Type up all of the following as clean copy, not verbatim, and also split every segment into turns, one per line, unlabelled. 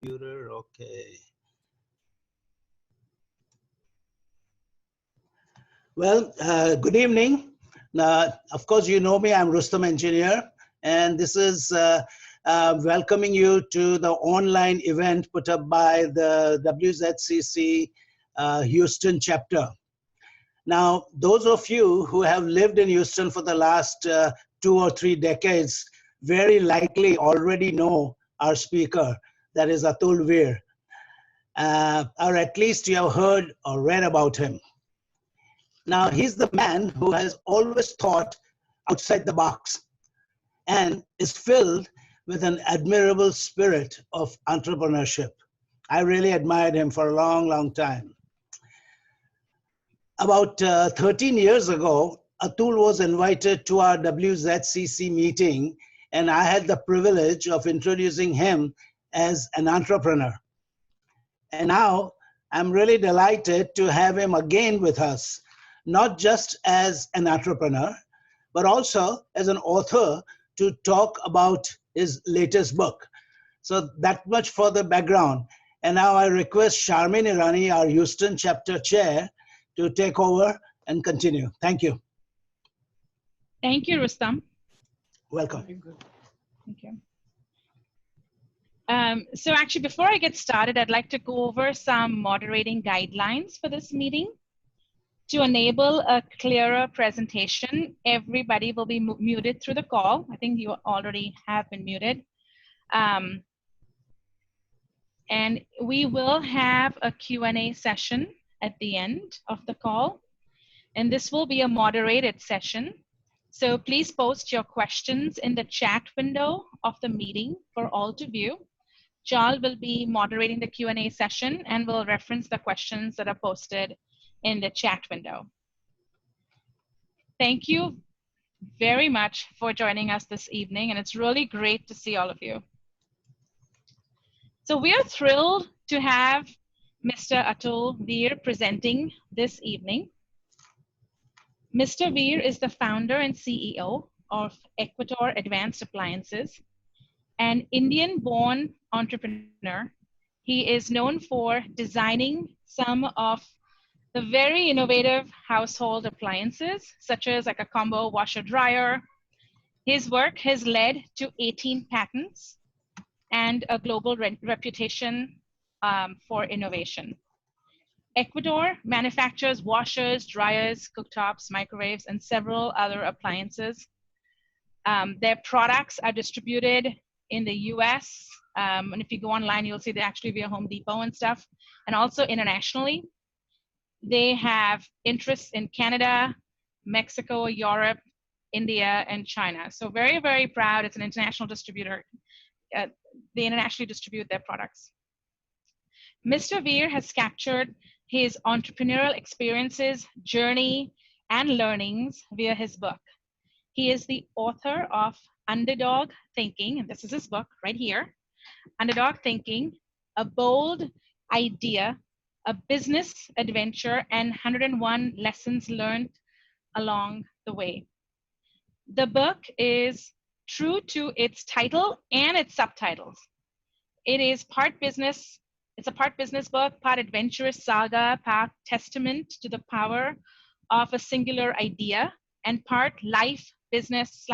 Computer, okay. Well, good evening. Of course, you know me, I'm Rustam Engineer, and this is welcoming you to the online event put up by the WZCC Houston chapter. Now, those of you who have lived in Houston for the last 2 or 3 decades very likely already know our speaker, that is Atul Vir, or at least you have heard or read about him. Now, he's the man who has always thought outside the box and is filled with an admirable spirit of entrepreneurship. I really admired him for a long, long time. About 13 years ago, Atul was invited to our WZCC meeting, and I had the privilege of introducing him as an entrepreneur. And now I'm really delighted to have him again with us, not just as an entrepreneur, but also as an author to talk about his latest book. So that much for the background. And now I request Charmin Irani, our Houston chapter chair, to take over and continue. Thank you.
Thank you, Rustam.
Welcome.
Thank you. So actually, before I get started, I'd like to go over some moderating guidelines for this meeting. To enable a clearer presentation, everybody will be muted through the call. I think you already have been muted. And we will have a Q&A session at the end of the call. And this will be a moderated session. So please post your questions in the chat window of the meeting for all to view. Charles will be moderating the Q&A session and will reference the questions that are posted in the chat window. Thank you very much for joining us this evening, and it's really great to see all of you. So we are thrilled to have Mr. Atul Vir presenting this evening. Mr. Vir is the founder and CEO of Equator Advanced Appliances, an Indian-born entrepreneur. He is known for designing some of the very innovative household appliances, such as like a combo washer dryer. His work has led to 18 patents and a global reputation for innovation. Equator manufactures washers, dryers, cooktops, microwaves, and several other appliances. Their products are distributed in the US, and if you go online, you'll see they actually via Home Depot and stuff, and also internationally. They have interests in Canada, Mexico, Europe, India, and China. So very, very proud. It's an international distributor. They internationally distribute their products. Mr. Vir has captured his entrepreneurial experiences, journey, and learnings via his book. He is the author of Underdog Thinking, and this is his book right here, Underdog Thinking, a bold idea, a business adventure, and 101 lessons learned along the way. The book is true to its title and its subtitles. It is part business, it's a part business book, part adventurous saga, part testament to the power of a singular idea, and part life business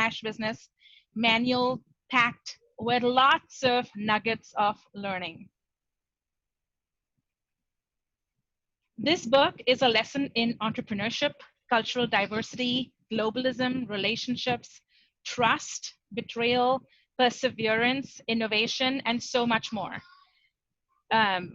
manual packed with lots of nuggets of learning. This book is a lesson in entrepreneurship, cultural diversity, globalism, relationships, trust, betrayal, perseverance, innovation, and so much more.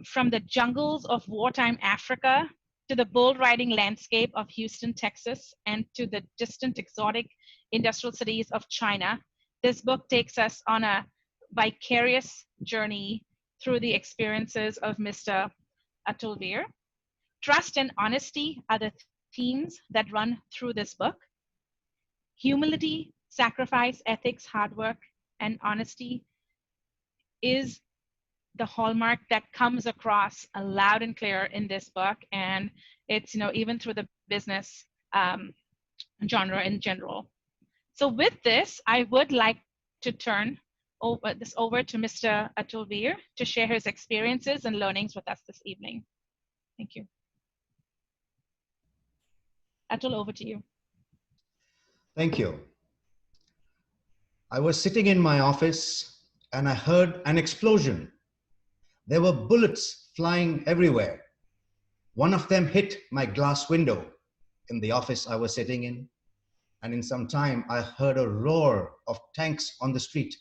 From the jungles of wartime Africa to the bull riding landscape of Houston, Texas, and to the distant exotic industrial cities of China, this book takes us on a vicarious journey through the experiences of Mr. Atul Vir. Trust and honesty are the themes that run through this book. Humility, sacrifice, ethics, hard work, and honesty is the hallmark that comes across loud and clear in this book. And it's, even through the business genre in general. So with this, I would like to turn this over to Mr. Atul Vir to share his experiences and learnings with us this evening. Thank you. Atul, over to you.
Thank you. I was sitting in my office and I heard an explosion. There were bullets flying everywhere. One of them hit my glass window in the office I was sitting in. And in some time, I heard a roar of tanks on the street.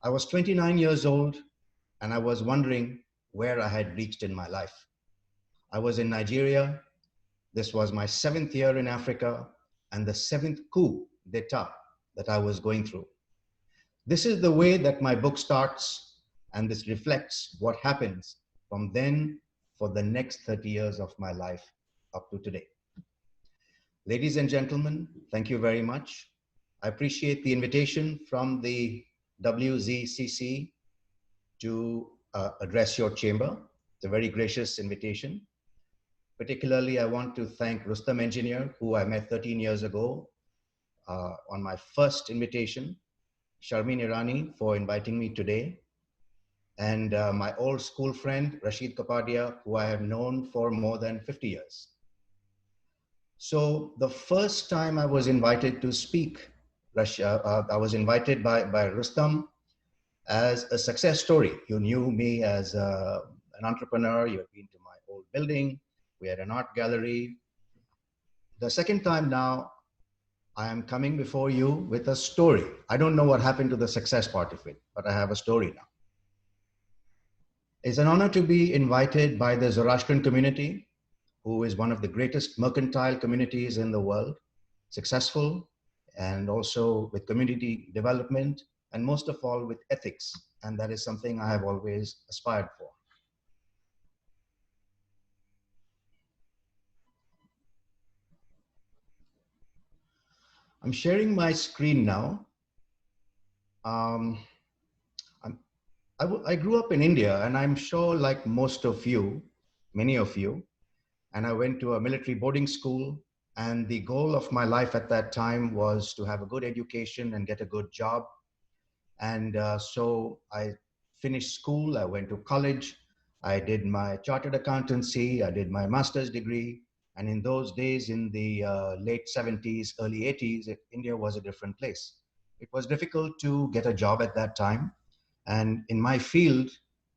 I was 29 years old and I was wondering where I had reached in my life. I was in Nigeria. This was my 7th year in Africa and the 7th coup d'etat that I was going through. This is the way that my book starts, and this reflects what happens from then for the next 30 years of my life up to today. Ladies and gentlemen, thank you very much. I appreciate the invitation from the WZCC to address your chamber. It's a very gracious invitation. Particularly, I want to thank Rustam Engineer, who I met 13 years ago on my first invitation, Sharmin Irani for inviting me today, and my old school friend, Rashid Kapadia, who I have known for more than 50 years. So the first time I was invited to speak, I was invited by Rustam as a success story. You knew me as an entrepreneur. You had been to my old building. We had an art gallery. The second time now, I am coming before you with a story. I don't know what happened to the success part of it, but I have a story now. It's an honor to be invited by the Zoroastrian community, who is one of the greatest mercantile communities in the world, successful, and also with community development, and most of all with ethics. And that is something I have always aspired for. I'm sharing my screen now. I grew up in India, and I'm sure like most of you, many of you, and I went to a military boarding school, and the goal of my life at that time was to have a good education and get a good job. And so I finished school, I went to college, I did my chartered accountancy, I did my master's degree. And in those days, in the late 70s, early 80s, India was a different place. It was difficult to get a job at that time. And in my field,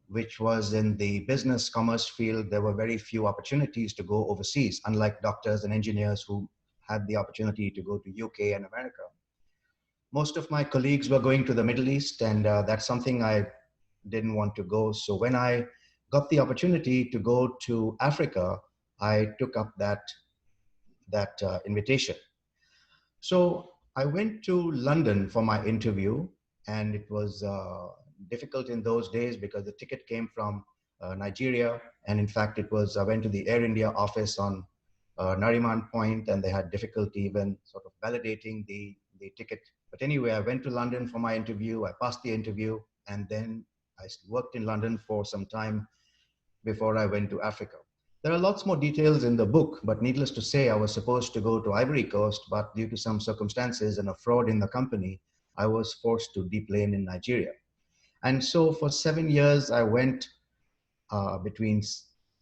which was in the business commerce field, there were very few opportunities to go overseas, unlike doctors and engineers who had the opportunity to go to UK and America. Most of my colleagues were going to the Middle East, and that's something I didn't want to go. So when I got the opportunity to go to Africa, I took up that invitation. So I went to London for my interview, and it was difficult in those days because the ticket came from Nigeria. And in fact, I went to the Air India office on Nariman Point, and they had difficulty even sort of validating the ticket. But anyway, I went to London for my interview. I passed the interview, and then I worked in London for some time before I went to Africa. There are lots more details in the book, but needless to say, I was supposed to go to Ivory Coast, but due to some circumstances and a fraud in the company, I was forced to deplane in Nigeria. And so for 7 years, I went between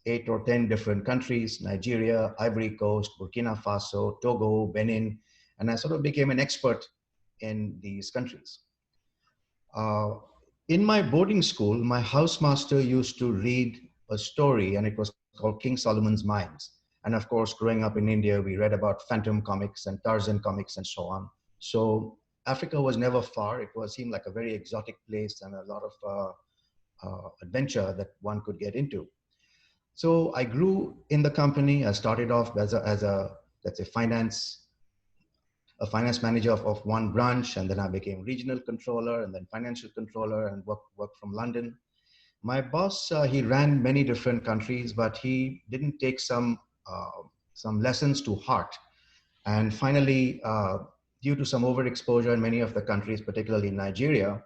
8 or 10 different countries: Nigeria, Ivory Coast, Burkina Faso, Togo, Benin, and I sort of became an expert in these countries. In my boarding school, my housemaster used to read a story, and it was called King Solomon's Mines. And of course, growing up in India, we read about Phantom comics and Tarzan comics and so on. So Africa was never far. It seemed like a very exotic place and a lot of adventure that one could get into. So I grew in the company. I started off as a finance manager of one branch, and then I became regional controller and then financial controller and worked from London. My boss, he ran many different countries, but he didn't take some lessons to heart. And finally, due to some overexposure in many of the countries, particularly in Nigeria,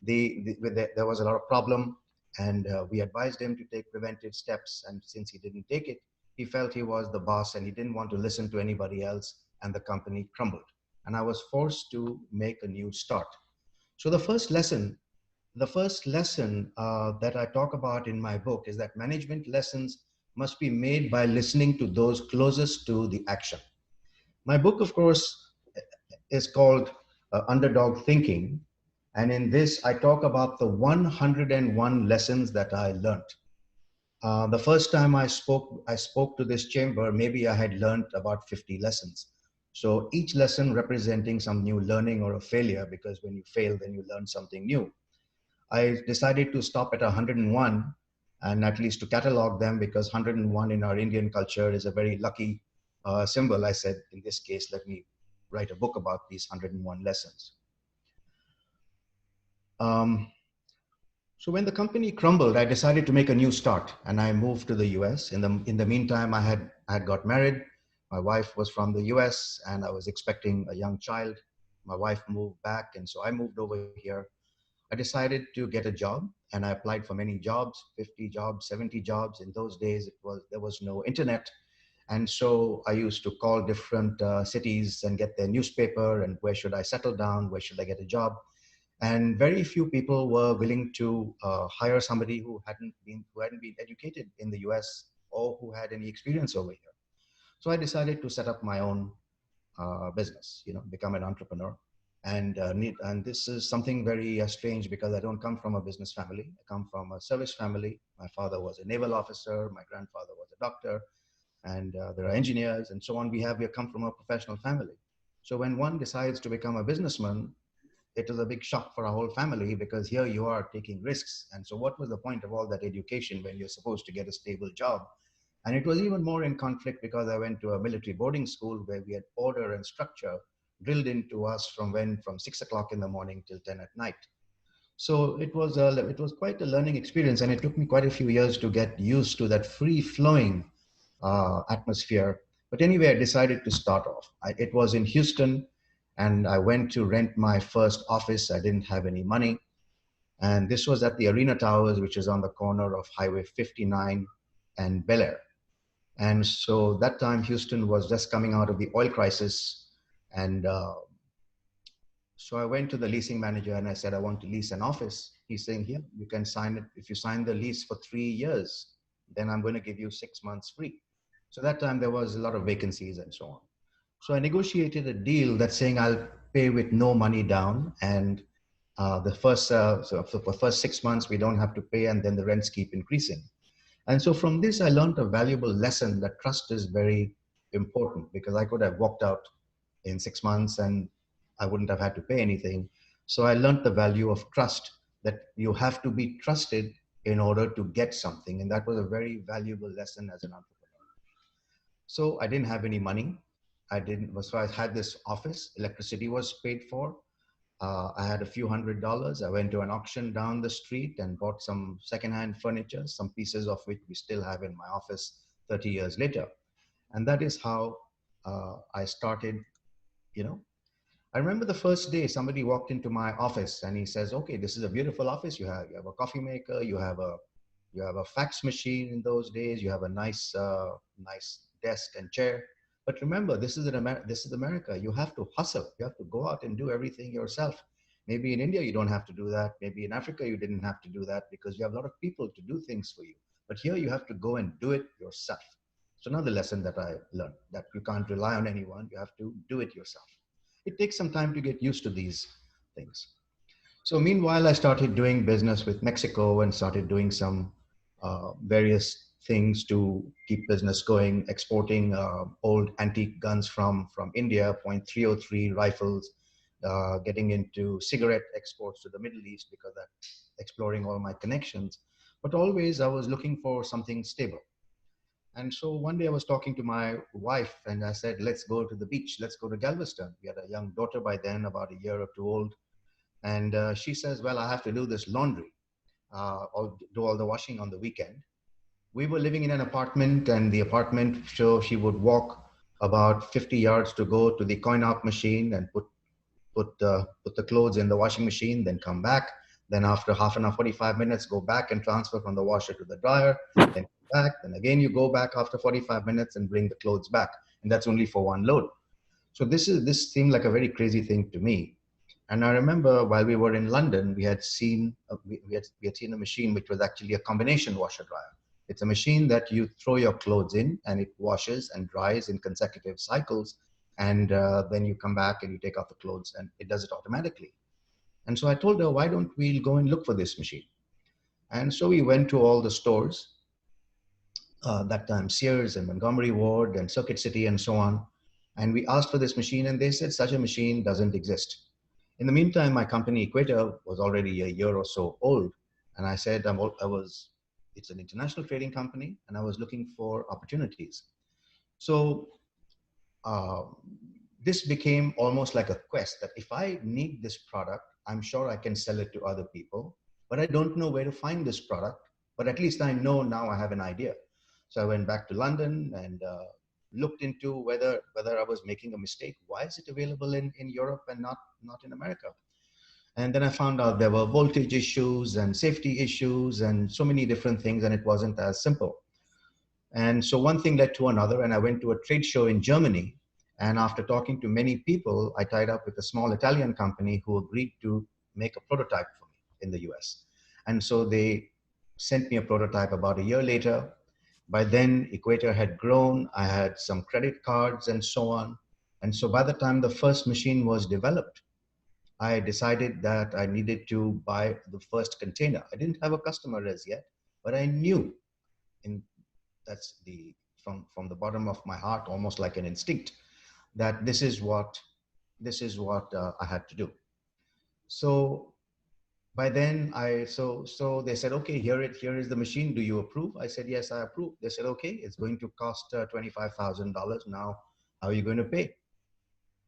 there was a lot of problem, and we advised him to take preventive steps. And since he didn't take it, he felt he was the boss and he didn't want to listen to anybody else, and the company crumbled. And I was forced to make a new start. So the first lesson that I talk about in my book is that management lessons must be made by listening to those closest to the action. My book, of course, is called Underdog Thinking. And in this, I talk about the 101 lessons that I learned. The first time I spoke to this chamber, maybe I had learned about 50 lessons. So each lesson representing some new learning or a failure, because when you fail, then you learn something new. I decided to stop at 101 and at least to catalog them, because 101 in our Indian culture is a very lucky symbol. I said, in this case, let me write a book about these 101 lessons. So when the company crumbled, I decided to make a new start, and I moved to the US. In the meantime, I had got married. My wife was from the US, and I was expecting a young child. My wife moved back, and so I moved over here. I decided to get a job, and I applied for many jobs, 50 jobs, 70 jobs. In those days, there was no internet. And so I used to call different cities and get their newspaper, and where should I settle down? Where should I get a job? And very few people were willing to hire somebody who hadn't been educated in the US or who had any experience over here. So I decided to set up my own business, become an entrepreneur. And this is something very strange, because I don't come from a business family. I come from a service family. My father was a naval officer. My grandfather was a doctor, and there are engineers and so on. We come from a professional family. So when one decides to become a businessman, it was a big shock for our whole family, because here you are taking risks. And so what was the point of all that education when you're supposed to get a stable job? And it was even more in conflict because I went to a military boarding school where we had order and structure drilled into us from 6 o'clock in the morning till 10 at night. So it was quite a learning experience, and it took me quite a few years to get used to that free flowing atmosphere. But anyway, I decided to start off. It was in Houston, and I went to rent my first office. I didn't have any money. And this was at the Arena Towers, which is on the corner of Highway 59 and Bel Air. And so that time, Houston was just coming out of the oil crisis. And so I went to the leasing manager and I said, I want to lease an office. He's saying, here, you can sign it. If you sign the lease for 3 years, then I'm going to give you 6 months free. So that time there was a lot of vacancies and so on. So I negotiated a deal that's saying I'll pay with no money down, and the first 6 months we don't have to pay, and then the rents keep increasing. And so from this, I learned a valuable lesson that trust is very important, because I could have walked out in 6 months and I wouldn't have had to pay anything. So I learned the value of trust, that you have to be trusted in order to get something. And that was a very valuable lesson as an entrepreneur. So I didn't have any money. So I had this office, electricity was paid for. I had a few $100s. I went to an auction down the street and bought some secondhand furniture, some pieces of which we still have in my office 30 years later. And that is how I started, I remember the first day somebody walked into my office and he says, okay, this is a beautiful office. You have a coffee maker, you have a fax machine in those days, you have a nice desk and chair. But remember, this is America. You have to hustle. You have to go out and do everything yourself. Maybe in India, you don't have to do that. Maybe in Africa, you didn't have to do that because you have a lot of people to do things for you. But here you have to go and do it yourself. So another lesson that I learned, that you can't rely on anyone. You have to do it yourself. It takes some time to get used to these things. So meanwhile, I started doing business with Mexico and started doing some various things to keep business going, exporting old antique guns from India, .303 rifles, getting into cigarette exports to the Middle East because I'm exploring all my connections. But always I was looking for something stable. And so one day I was talking to my wife and I said, let's go to the beach. Let's go to Galveston. We had a young daughter by then, about a year or two old. And she says, well, I have to do this laundry or do all the washing on the weekend. We were living in an apartment, and the apartment, so she would walk about 50 yards to go to the coin-op machine and put the clothes in the washing machine, then come back. Then after half an hour, 45 minutes, go back and transfer from the washer to the dryer, then come back. Then again, you go back after 45 minutes and bring the clothes back. And that's only for one load. So this seemed like a very crazy thing to me. And I remember while we were in London, we had seen we had seen a machine which was actually a combination washer dryer. It's a machine that you throw your clothes in and it washes and dries in consecutive cycles. And then you come back and you take off the clothes and it does it automatically. And so I told her, why don't we go and look for this machine? And so we went to all the stores, that time Sears and Montgomery Ward and Circuit City and so on. And we asked for this machine and they said such a machine doesn't exist. In the meantime, my company Equator was already a year or so old. And I said, it's an international trading company and I was looking for opportunities. So uh, this became almost like a quest that if I need this product, I'm sure I can sell it to other people, but I don't know where to find this product, but at least I know now I have an idea. So I went back to London and looked into whether I was making a mistake. Why is it available in Europe and not in America? And then I found out there were voltage issues and safety issues and so many different things, and it wasn't as simple. And so one thing led to another, and I went to a trade show in Germany. And after talking to many people, I tied up with a small Italian company who agreed to make a prototype for me in the US. And so they sent me a prototype about a year later. By then, Equator had grown. I had some credit cards and so on. And so by the time the first machine was developed, I decided that I needed to buy the first container. I didn't have a customer as yet, but I knew in that's the from the bottom of my heart, almost like an instinct, that this is what I had to do. So by then so they said, okay, here is the machine. Do you approve? I said, yes, I approve. They said, okay, it's going to cost $25,000. Now, how are you going to pay?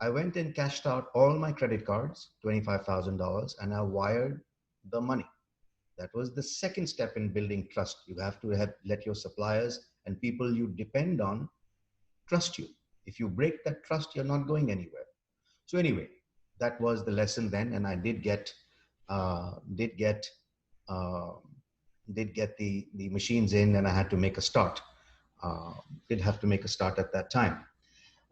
I went and cashed out all my credit cards, $25,000, and I wired the money. That was the second step in building trust. You have to let your suppliers and people you depend on trust you. If you break that trust, you're not going anywhere. So anyway, that was the lesson then, and I did get the machines in, and I had to make a start. Did have to make a start at that time.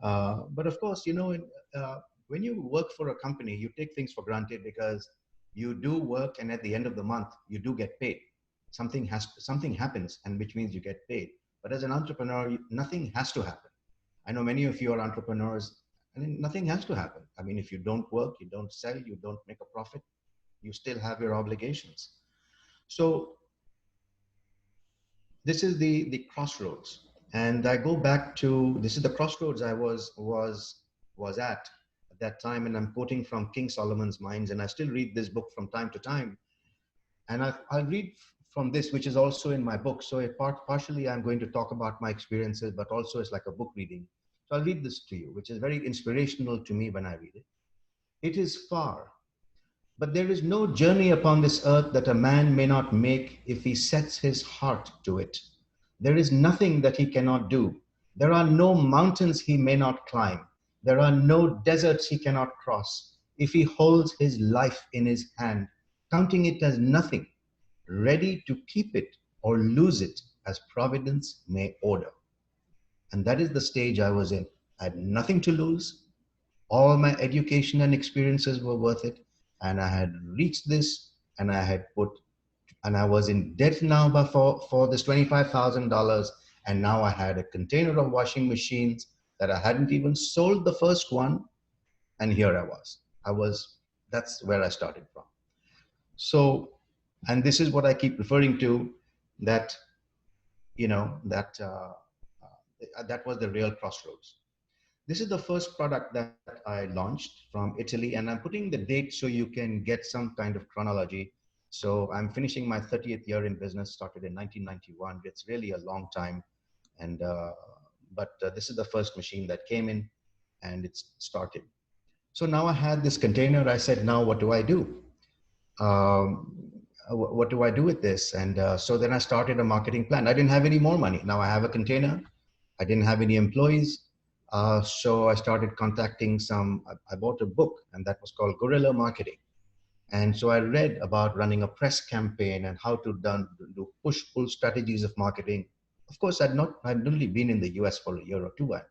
But of course, when you work for a company, you take things for granted because you do work, and at the end of the month, you do get paid. Something happens, and which means you get paid. But as an entrepreneur, nothing has to happen. I know many of you are entrepreneurs, and nothing has to happen. I mean, if you don't work, you don't sell, you don't make a profit, you still have your obligations. So this is the crossroads. And I go back to, this is the crossroads I was at that time. And I'm quoting from King Solomon's Mines. And I still read this book from time to time. And I'll read from this, which is also in my book. So partially I'm going to talk about my experiences, but also it's like a book reading. So I'll read this to you, which is very inspirational to me when I read it. It is far, but there is no journey upon this earth that a man may not make if he sets his heart to it. There is nothing that he cannot do. There are no mountains he may not climb. There are no deserts he cannot cross. If he holds his life in his hand, counting it as nothing, ready to keep it or lose it as providence may order. And that is the stage I was in. I had nothing to lose. All my education and experiences were worth it. And I had reached this, and I was in debt now for this $25,000. And now I had a container of washing machines that I hadn't even sold the first one. And here I was, that's where I started from. So, and this is what I keep referring to, that, that was the real crossroads. This is the first product that I launched from Italy, and I'm putting the date so you can get some kind of chronology. So I'm finishing my 30th year in business, started in 1991. It's really a long time. And, but this is the first machine that came in, and it's started. So now I had this container. I said, now what do I do? What do I do with this? And so then I started a marketing plan. I didn't have any more money. Now I have a container. I didn't have any employees. So I started contacting I bought a book, and that was called Guerrilla Marketing. And so I read about running a press campaign and how to do push-pull strategies of marketing. Of course, I'd only been in the US for a year or two by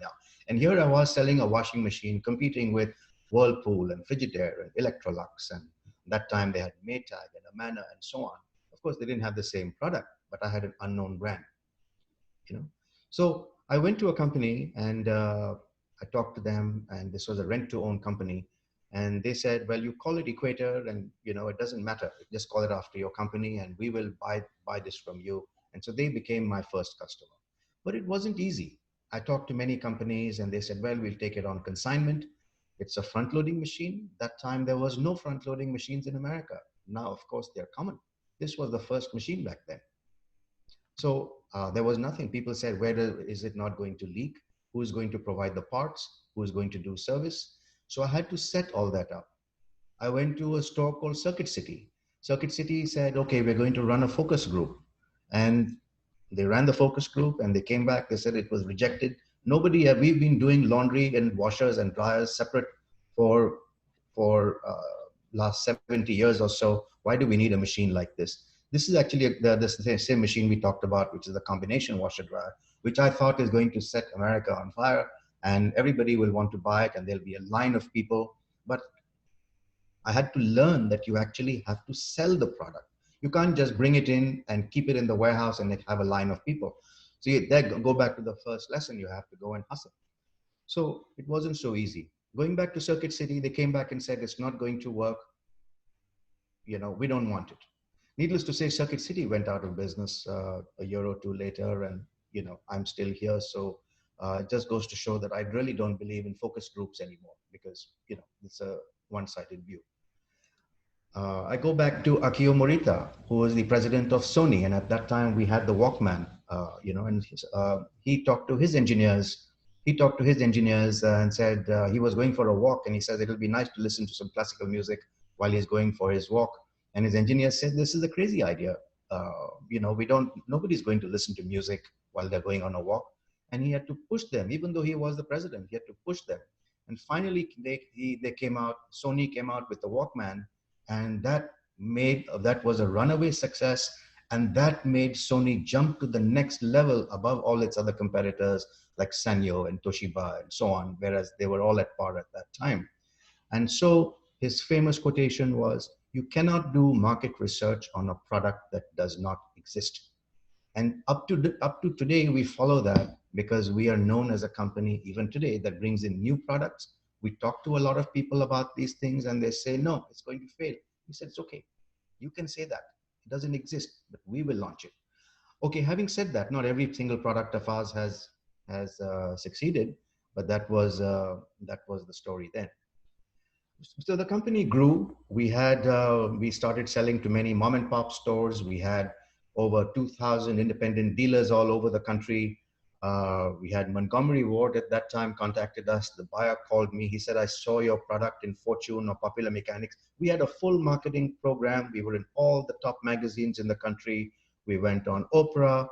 now. And here I was selling a washing machine, competing with Whirlpool and Frigidaire and Electrolux, and that time they had Maytag and Amana and so on. Of course, they didn't have the same product, but I had an unknown brand, you know. So I went to a company and I talked to them, and this was a rent-to-own company, and they said, "Well, you call it Equator, and it doesn't matter. Just call it after your company, and we will buy this from you." And so they became my first customer. But it wasn't easy. I talked to many companies, and they said, "Well, we'll take it on consignment. It's a front-loading machine." That time there was no front-loading machines in America. Now, of course, they're common. This was the first machine back then. So there was nothing. People said, is it not going to leak? Who is going to provide the parts? Who is going to do service? So I had to set all that up. I went to a store called Circuit City. Circuit City said, okay, we're going to run a focus group. And they ran the focus group and they came back. They said it was rejected. We've been doing laundry and washers and dryers separate for last 70 years or so. Why do we need a machine like this? This is actually the same machine we talked about, which is the combination washer dryer, which I thought is going to set America on fire and everybody will want to buy it and there'll be a line of people. But I had to learn that you actually have to sell the product. You can't just bring it in and keep it in the warehouse and have a line of people. So you go back to the first lesson, you have to go and hustle. So it wasn't so easy. Going back to Circuit City, they came back and said, it's not going to work. We don't want it. Needless to say, Circuit City went out of business a year or two later, and I'm still here. So it just goes to show that I really don't believe in focus groups anymore because it's a one-sided view. I go back to Akio Morita, who was the president of Sony, and at that time we had the Walkman. And he talked to his engineers. And said he was going for a walk, and he said it'll be nice to listen to some classical music while he's going for his walk. And his engineers said, "This is a crazy idea. Nobody's going to listen to music while they're going on a walk." And he had to push them, even though he was the president. He had to push them. And finally, they came out. Sony came out with the Walkman, and that was a runaway success. And that made Sony jump to the next level above all its other competitors like Sanyo and Toshiba and so on, whereas they were all at par at that time. And so his famous quotation was, "You cannot do market research on a product that does not exist." And up to today, we follow that because we are known as a company, even today, that brings in new products. We talk to a lot of people about these things and they say, "No, it's going to fail." We said, "It's okay. You can say that. It doesn't exist, but we will launch it." Okay, having said that, not every single product of ours has succeeded, but that was the story then. So the company grew. We started selling to many mom and pop stores. We had over 2,000 independent dealers all over the country. We had Montgomery Ward at that time contacted us. The buyer called me. He said, "I saw your product in Fortune or Popular Mechanics." We had a full marketing program. We were in all the top magazines in the country. We went on Oprah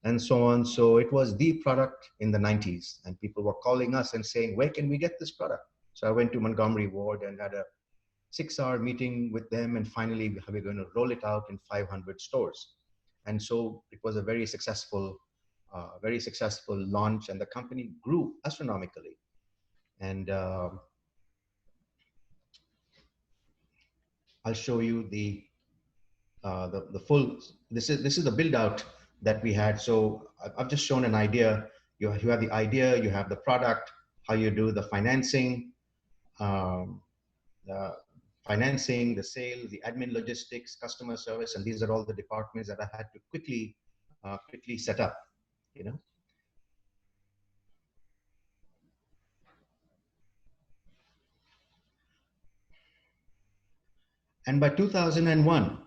and so on. So it was the product in the 90s. And people were calling us and saying, "Where can we get this product?" So I went to Montgomery Ward and had a 6-hour meeting with them. And finally, we're going to roll it out in 500 stores. And so it was a very successful launch. And the company grew astronomically. And I'll show you the full, this is the build out that we had. So I've just shown an idea. You have the idea, you have the product, how you do the financing, the sales, the admin, logistics, customer service, and these are all the departments that I had to quickly set up, And by 2001,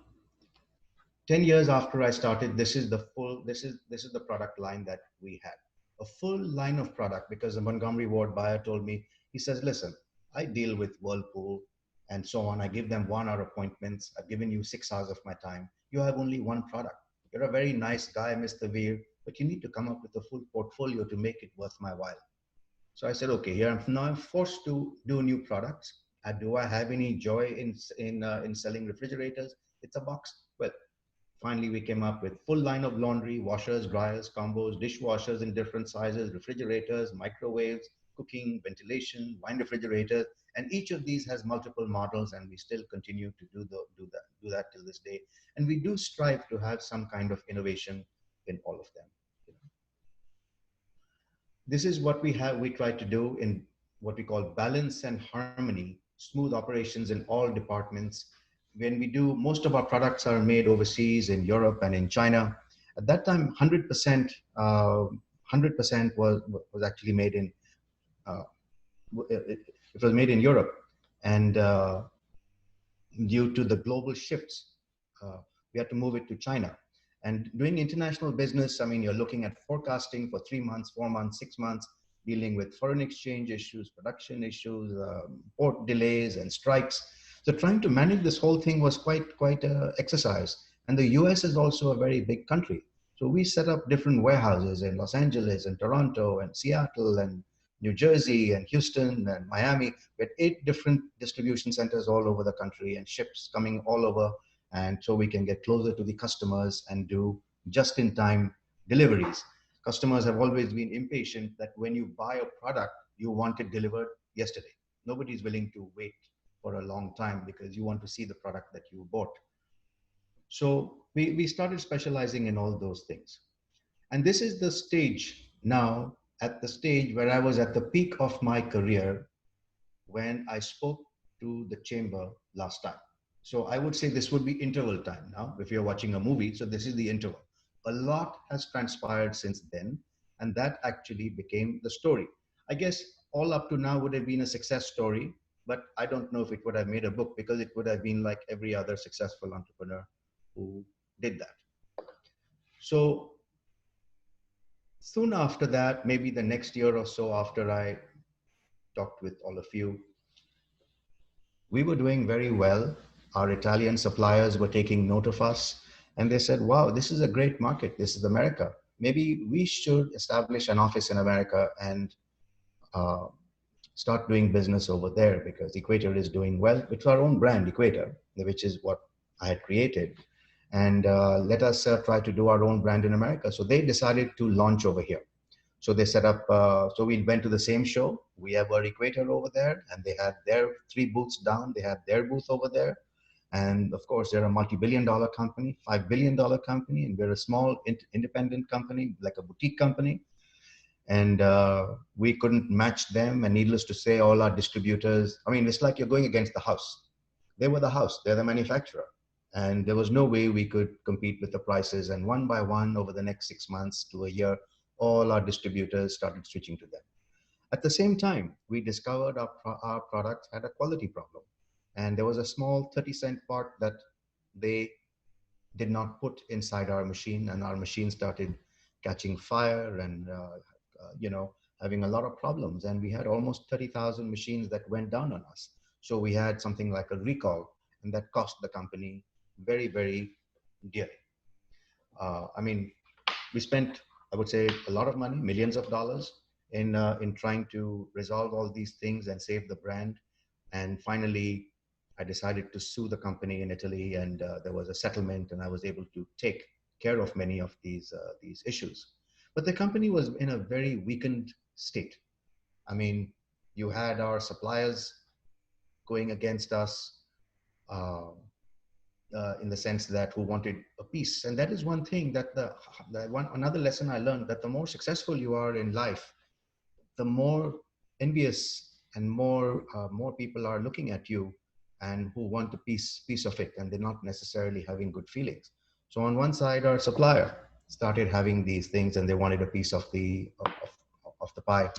10 years after I started, this is the product line that we had. A full line of product, because the Montgomery Ward buyer told me, he says, "Listen, I deal with Whirlpool and so on. I give them 1-hour appointments. I've given you 6 hours of my time. You have only one product. You're a very nice guy, Mr. Vir, but you need to come up with a full portfolio to make it worth my while." So I said, okay, here I'm forced to do new products. Do I have any joy in selling refrigerators? It's a box. Well, finally, we came up with full line of laundry, washers, dryers, combos, dishwashers in different sizes, refrigerators, microwaves, cooking, ventilation, wine refrigerator, and each of these has multiple models, and we still continue to do that till this day. And we do strive to have some kind of innovation in all of them. This is what we try to do in what we call balance and harmony, smooth operations in all departments. When we do, most of our products are made overseas in Europe and in China. At that time, 100%, 100% was actually made in, uh, it was made in Europe. And due to the global shifts, we had to move it to China. And doing international business, I mean, you're looking at forecasting for 3 months, 4 months, 6 months, dealing with foreign exchange issues, production issues, port delays and strikes. So trying to manage this whole thing was quite an exercise. And the US is also a very big country. So we set up different warehouses in Los Angeles and Toronto and Seattle and New Jersey and Houston and Miami. We had 8 different distribution centers all over the country and ships coming all over. And so we can get closer to the customers and do just-in-time deliveries. Customers have always been impatient that when you buy a product, you want it delivered yesterday. Nobody's willing to wait for a long time because you want to see the product that you bought. So we started specializing in all those things. And this is the stage now, at the stage where I was at the peak of my career when I spoke to the chamber last time. So I would say this would be interval time now, if you're watching a movie. So this is the interval. A lot has transpired since then, and that actually became the story. I guess all up to now would have been a success story, but I don't know if it would have made a book because it would have been like every other successful entrepreneur who did that. So soon after that, maybe the next year or so after I talked with all of you, we were doing very well. Our Italian suppliers were taking note of us and they said, wow, this is a great market. This is America. Maybe we should establish an office in America and start doing business over there because Equator is doing well. It's our own brand, Equator, which is what I had created. And let us try to do our own brand in America. So they decided to launch over here. So they set up, so we went to the same show. We have our Equator over there and they had their 3 booths down. They had their booth over there. And of course, they're a multi-billion-dollar company, $5 billion company, and we're a small independent company, like a boutique company. And we couldn't match them. And needless to say, all our distributors, I mean, it's like you're going against the house. They were the house, they're the manufacturer. And there was no way we could compete with the prices. And one by one, over the next 6 months to a year, all our distributors started switching to them. At the same time, we discovered our product had a quality problem. And there was a small 30-cent part that they did not put inside our machine. And our machine started catching fire and having a lot of problems. And we had almost 30,000 machines that went down on us. So we had something like a recall, and that cost the company very, very dearly. I mean, we spent, I would say, a lot of money, millions of dollars in trying to resolve all these things and save the brand. And finally, I decided to sue the company in Italy, and there was a settlement, and I was able to take care of many of these issues. But the company was in a very weakened state. I mean, you had our suppliers going against us in the sense that who wanted a piece. And that is one thing that another lesson I learned, that the more successful you are in life, the more envious and more people are looking at you and who want a piece of it, and they're not necessarily having good feelings. So on one side, our supplier started having these things and they wanted a piece of the pie.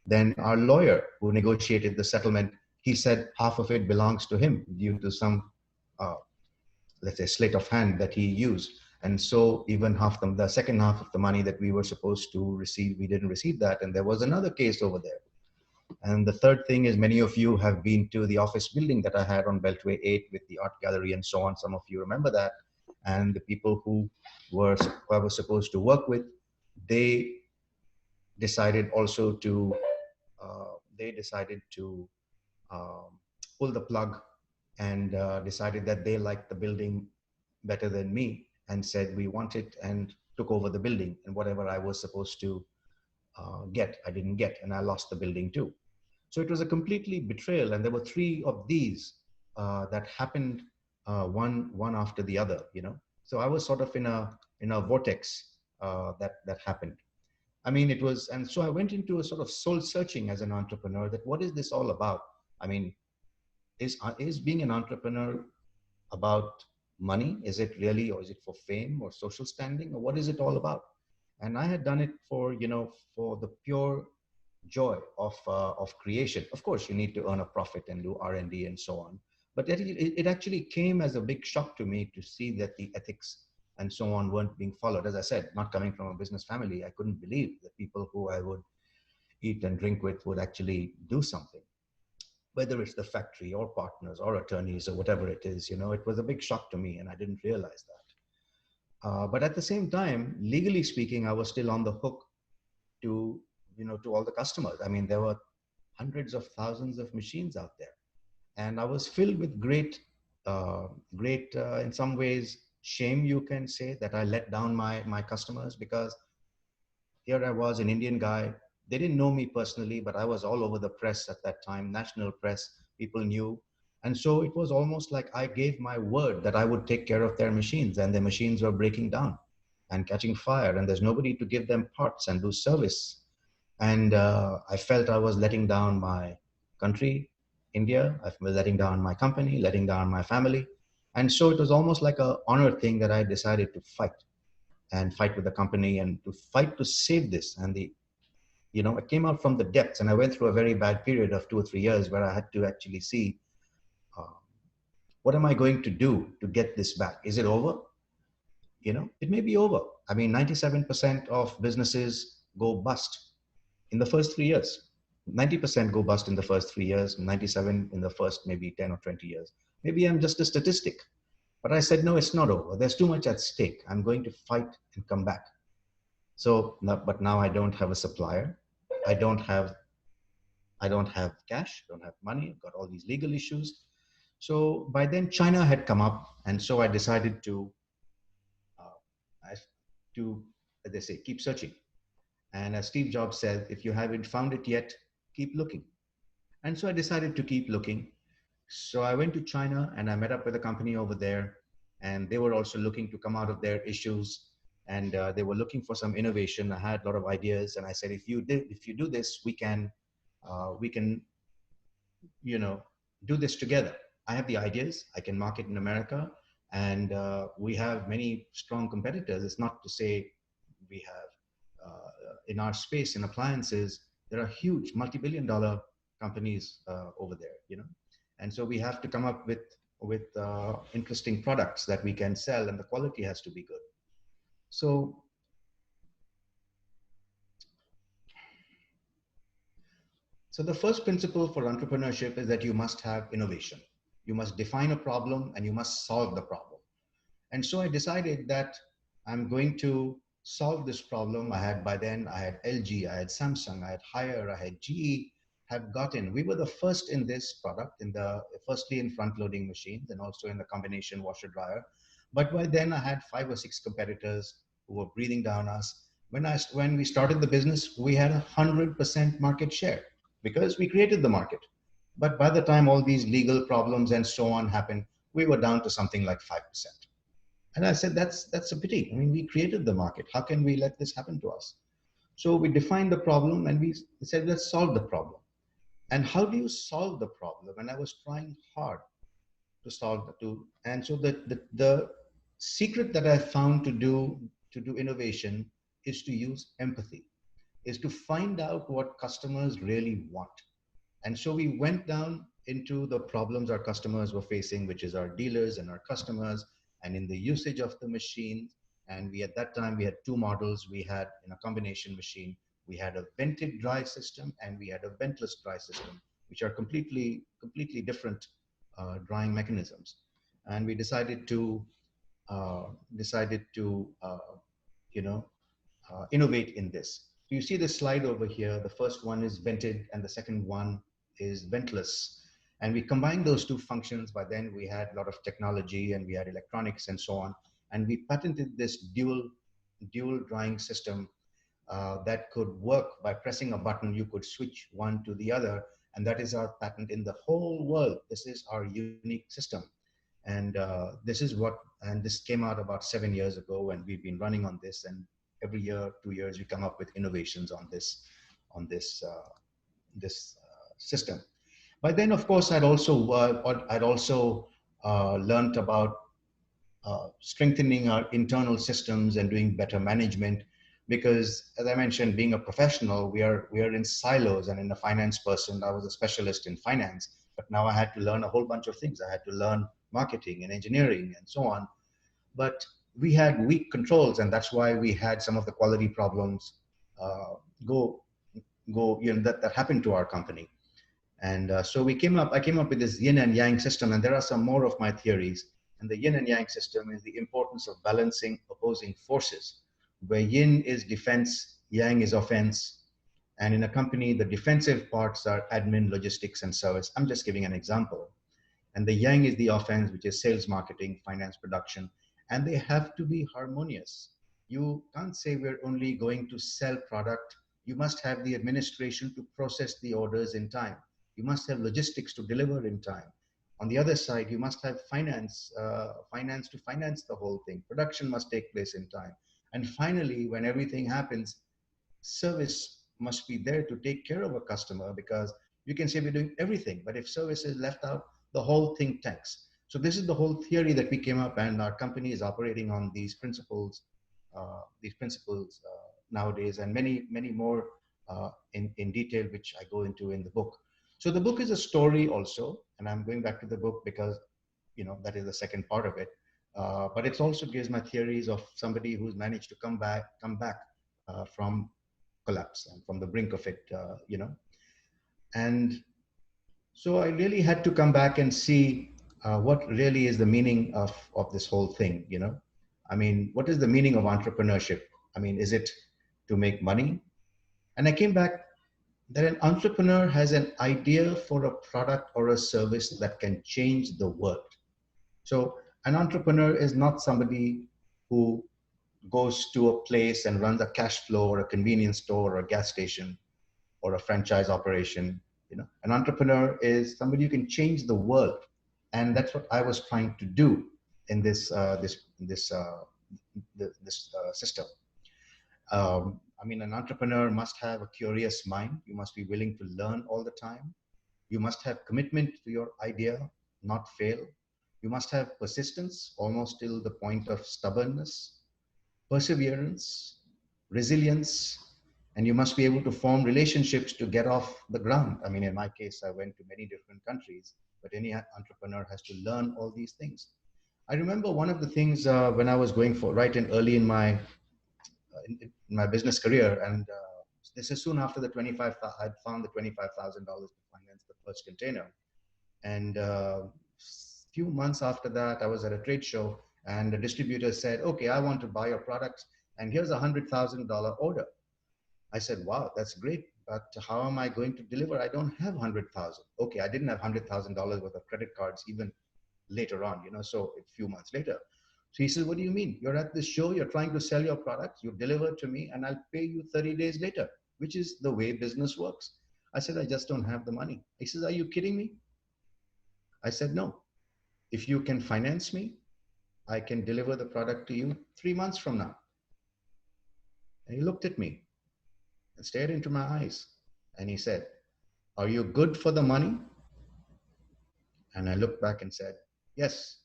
Then our lawyer who negotiated the settlement, he said half of it belongs to him due to some, let's say, sleight of hand that he used. And so even the second half of the money that we were supposed to receive, we didn't receive that. And there was another case over there. And the third thing is, many of you have been to the office building that I had on Beltway 8 with the art gallery and so on. Some of you remember that. And the people who I was supposed to work with, they decided also to, pull the plug and decided that they liked the building better than me and said, we want it, and took over the building. And whatever I was supposed to get. I didn't get, and I lost the building too. So it was a completely betrayal, and there were three of these that happened one after the other. So I was sort of in a vortex that happened. I mean, it was, and so I went into a sort of soul searching as an entrepreneur. That what is this all about? I mean, is being an entrepreneur about money? Is it really, or is it for fame or social standing, or what is it all about? And I had done it for for the pure joy of creation. Of course, you need to earn a profit and do R&D and so on. But it actually came as a big shock to me to see that the ethics and so on weren't being followed. As I said, not coming from a business family, I couldn't believe that people who I would eat and drink with would actually do something, whether it's the factory or partners or attorneys or whatever it is. It was a big shock to me, and I didn't realize that. But at the same time, legally speaking, I was still on the hook to to all the customers. I mean, there were hundreds of thousands of machines out there, and I was filled with great in some ways shame, you can say, that I let down my customers, because here I was, an Indian guy. They didn't know me personally, but I was all over the press at that time, national press. People knew. And so it was almost like I gave my word that I would take care of their machines, and their machines were breaking down and catching fire, and there's nobody to give them parts and do service. And I felt I was letting down my country, India. I was letting down my company, letting down my family. And so it was almost like a honor thing that I decided to fight with the company and to fight to save this. And I came out from the depths, and I went through a very bad period of 2 or 3 years where I had to actually see, uh, what am I going to do to get this back? Is it over? It may be over. I mean, 97% of businesses go bust in the first 3 years. 90% go bust in the first 3 years, 97 in the first maybe 10 or 20 years. Maybe I'm just a statistic. But I said, no, it's not over. There's too much at stake. I'm going to fight and come back. So, but now I don't have a supplier. I don't have cash, don't have money. I've got all these legal issues. So by then China had come up. And so I decided uh, as they say, keep searching. And as Steve Jobs said, if you haven't found it yet, keep looking. And so I decided to keep looking. So I went to China and I met up with a company over there, and they were also looking to come out of their issues, and they were looking for some innovation. I had a lot of ideas, and I said, if you do this, we can do this together. I have the ideas, I can market in America, and we have many strong competitors. It's not to say we have in our space in appliances, there are huge multi-billion-dollar companies over there, and so we have to come up with interesting products that we can sell, and the quality has to be good. So the first principle for entrepreneurship is that you must have innovation. You must define a problem and you must solve the problem. And so I decided that I'm going to solve this problem. By then I had LG, I had Samsung, I had Haier, I had GE have gotten. We were the first in this product, firstly in front loading machines and also in the combination washer dryer. But by then I had 5 or 6 competitors who were breathing down us. When we started the business, we had 100% market share because we created the market. But by the time all these legal problems and so on happened, we were down to something like 5%. And I said, that's a pity. I mean, we created the market. How can we let this happen to us? So we defined the problem and we said, let's solve the problem. And how do you solve the problem? And I was trying hard to solve and so the secret that I found to do innovation is to use empathy, is to find out what customers really want. And so we went down into the problems our customers were facing, which is our dealers and our customers, and in the usage of the machines. And at that time, we had 2 models. We had, in a combination machine, we had a vented dry system and we had a ventless dry system, which are completely different drying mechanisms. And we decided to innovate in this. So you see this slide over here. The first one is vented and the second one is ventless. And we combined those 2 functions. By then we had a lot of technology and we had electronics and so on. And we patented this dual drying system that could work by pressing a button. You could switch one to the other, and that is our patent in the whole world. This is our unique system, and this came out about 7 years ago, and we've been running on this, and every year, 2 years, we come up with innovations on this system. But then, of course, I'd also learned about strengthening our internal systems and doing better management, because, as I mentioned, being a professional, we are in silos. And in a finance person, I was a specialist in finance, but now I had to learn a whole bunch of things. I had to learn marketing and engineering and so on. But we had weak controls, and that's why we had some of the quality problems uh, go that happened to our company. And so I came up with this yin and yang system, and there are some more of my theories. And the yin and yang system is the importance of balancing opposing forces, where yin is defense, yang is offense. And in a company, the defensive parts are admin, logistics, and service. I'm just giving an example. And the yang is the offense, which is sales, marketing, finance, production. And they have to be harmonious. You can't say we're only going to sell product. You must have the administration to process the orders in time. You must have logistics to deliver in time. On the other side, you must have finance to finance the whole thing. Production must take place in time. And finally, when everything happens, service must be there to take care of a customer, because you can say we're doing everything, but if service is left out, the whole thing tanks. So this is the whole theory that we came up, and our company is operating on these principles nowadays, and many more in detail, which I go into in the book. So the book is a story also, and I'm going back to the book because that is the second part of it. But it also gives my theories of somebody who's managed to come back from collapse and from the brink of it. And so I really had to come back and see what really is the meaning of this whole thing. I mean, what is the meaning of entrepreneurship? I mean, is it to make money? And I came back that an entrepreneur has an idea for a product or a service that can change the world. So an entrepreneur is not somebody who goes to a place and runs a cash flow or a convenience store or a gas station or a franchise operation. An entrepreneur is somebody who can change the world, and that's what I was trying to do in this system. I mean, an entrepreneur must have a curious mind. You must be willing to learn all the time. You must have commitment to your idea, not fail. You must have persistence, almost till the point of stubbornness, perseverance, resilience, and you must be able to form relationships to get off the ground. I mean, in my case, I went to many different countries, but any entrepreneur has to learn all these things. I remember one of the things when I was going for early in my business career, and this is soon after I'd found the $25,000 to finance the first container. And few months after that, I was at a trade show, and the distributor said, "Okay, I want to buy your products, and here's a $100,000 order." I said, "Wow, that's great, but how am I going to deliver? I don't have 100,000. Okay, I didn't have $100,000 worth of credit cards even later on, so a few months later. So he says, "What do you mean? You're at this show, you're trying to sell your products, you deliver to me, and I'll pay you 30 days later, which is the way business works." I said, "I just don't have the money." He says, "Are you kidding me?" I said, "No. If you can finance me, I can deliver the product to you 3 months from now." And he looked at me and stared into my eyes. And he said, "Are you good for the money?" And I looked back and said, "Yes."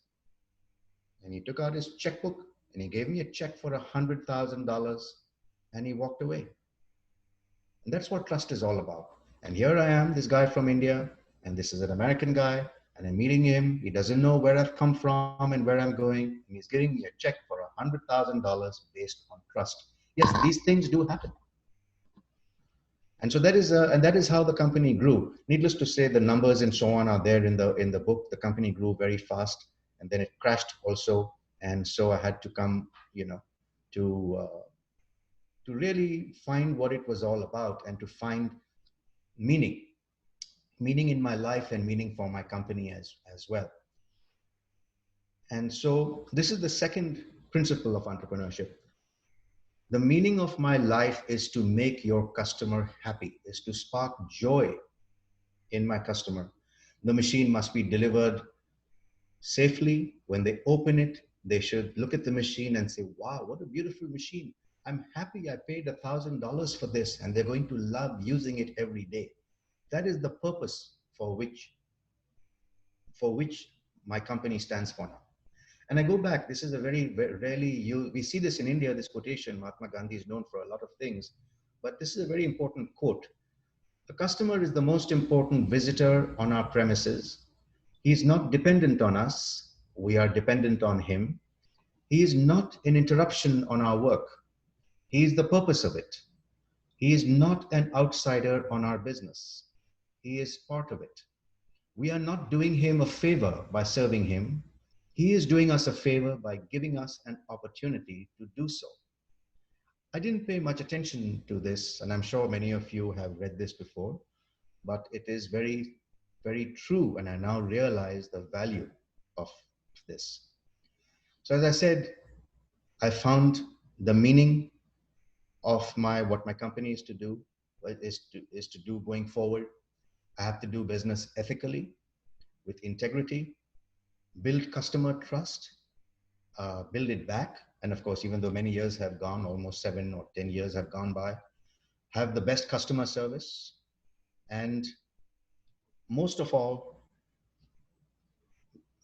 And he took out his checkbook and he gave me a check for $100,000, and he walked away. And that's what trust is all about. And here I am, this guy from India, and this is an American guy, and I'm meeting him. He doesn't know where I've come from and where I'm going. And he's giving me a check for $100,000 based on trust. Yes, these things do happen. And so that is how the company grew. Needless to say, the numbers and so on are there in the book. The company grew very fast, and then it crashed also. And so I had to come, to really find what it was all about, and to find meaning in my life and meaning for my company as well. And so this is the second principle of entrepreneurship. The meaning of my life is to make your customer happy, is to spark joy in my customer. The machine must be delivered safely. When they open it, they should look at the machine and say, wow, what a beautiful machine. I'm happy I paid $1,000 for this, and they're going to love using it every day. That is the purpose for which my company stands for now. And I go back, this is a very rarely used, we see this in India, this quotation, Mahatma Gandhi is known for a lot of things, but this is a very important quote. The customer is the most important visitor on our premises. He is not dependent on us. We are dependent on him. He is not an interruption on our work. He is the purpose of it. He is not an outsider on our business. He is part of it. We are not doing him a favor by serving him. He is doing us a favor by giving us an opportunity to do so. I didn't pay much attention to this, and I'm sure many of you have read this before, but it is very, very true, and I now realize the value of this. So as I said, I found the meaning of what my company is to do, is to do going forward. I have to do business ethically, with integrity, build customer trust, build it back. And of course, even though many years have gone, almost 7 or 10 years have gone by, have the best customer service. And most of all,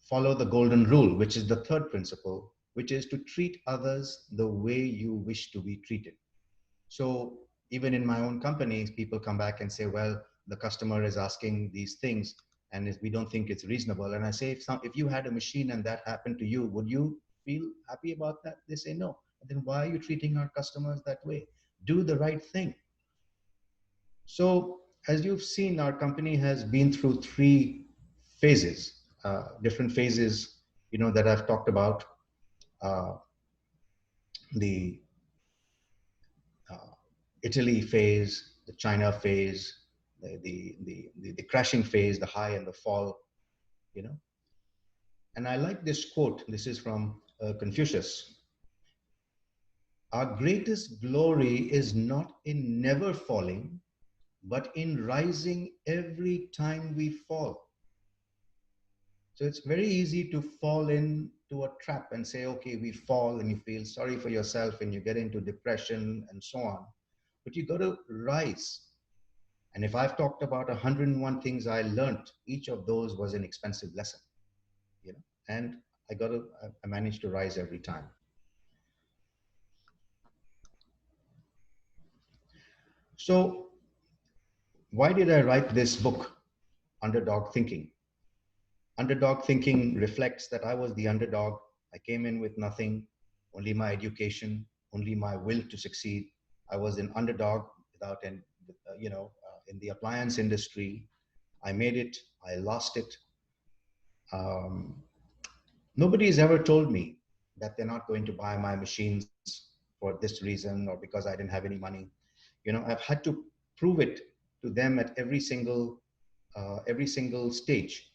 follow the golden rule, which is the third principle, which is to treat others the way you wish to be treated. So even in my own companies, people come back and say, well, the customer is asking these things and we don't think it's reasonable. And I say, if you had a machine and that happened to you, would you feel happy about that? They say no. And then why are you treating our customers that way? Do the right thing. So as you've seen, our company has been through 3 phases, different phases, that I've talked about. The Italy phase, the China phase, the crashing phase, the high and the fall, And I like this quote. This is from Confucius. Our greatest glory is not in never falling, but in rising every time we fall. So it's very easy to fall into a trap and say, okay, we fall, and you feel sorry for yourself and you get into depression and so on. But you got to rise. And if I've talked about 101 things I learned, each of those was an expensive lesson, and I managed to rise every time. So why did I write this book, Underdog Thinking? Underdog Thinking reflects that I was the underdog. I came in with nothing, only my education, only my will to succeed. I was an underdog in the appliance industry. I made it, I lost it. Nobody has ever told me that they're not going to buy my machines for this reason or because I didn't have any money. I've had to prove it to them at every single stage.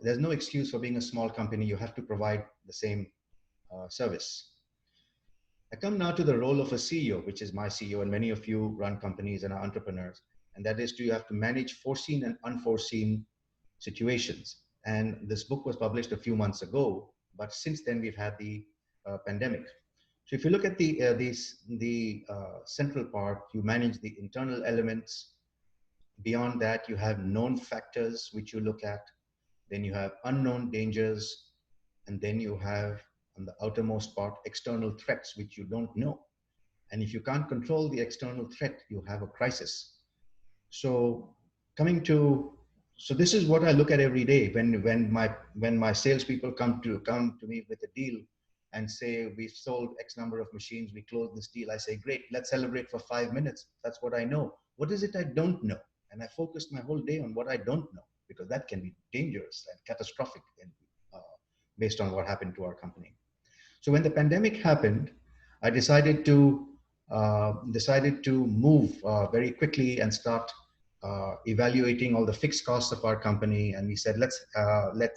There's no excuse for being a small company. You have to provide the same service. I come now to the role of a CEO, which is my CEO, and many of you run companies and are entrepreneurs. And that is, you have to manage foreseen and unforeseen situations. And this book was published a few months ago, but since then we've had the pandemic. So if you look at the central part, you manage the internal elements. Beyond that, you have known factors which you look at. Then you have unknown dangers. And then you have, on the outermost part, external threats which you don't know. And if you can't control the external threat, you have a crisis. So this is what I look at every day when my salespeople come to me with a deal and say, we've sold X number of machines, we closed this deal. I say, great, let's celebrate for 5 minutes. That's what I know. What is it I don't know? And I focused my whole day on what I don't know, because that can be dangerous and catastrophic based on what happened to our company. So when the pandemic happened, I decided to move very quickly and start evaluating all the fixed costs of our company. And we said, let's